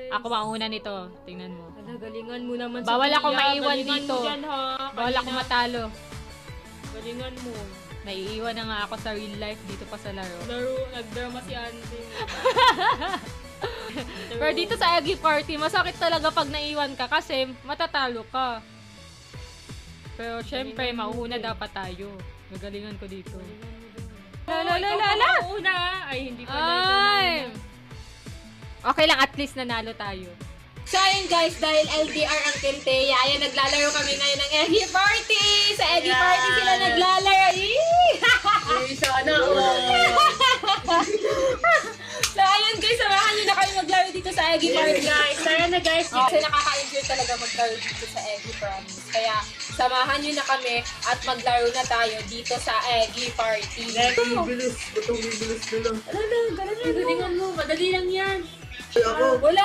Ako mauna nito. Tingnan mo. Galingan mo naman Bawal ako maiwan galingan dito. Mo dyan, ha? Bawal ako matalo. Galingan mo. Naiiwan na nga ako sa real life dito pa sa laro. Nagdrama si Andy. Pero dito sa Eggy Party, masakit talaga pag naiwan ka kasi matatalo ka. Pero syempre, mauuna dapat tayo. Gagalingan ko dito. Ikaw una. Ay, hindi pa Ay! Okay lang, at least nanalo tayo. So ayun guys, dahil LDR ang Tinteya, ayan naglalaro kami ngayon ng Eggy Party! Sa Eggy Party sila naglalaro! Sana So ayun guys, samahan nyo na kami maglaro dito sa Eggy Party. guys, tara na guys. Kasi nakaka-enjoy talaga maglaro dito sa Eggy Promise. Kaya samahan nyo na kami at maglaro na tayo dito sa Eggy Party. Bibilis. Ba't ang bibilis nila? Galingan mo, madali lang yan. Ay, ako. Wala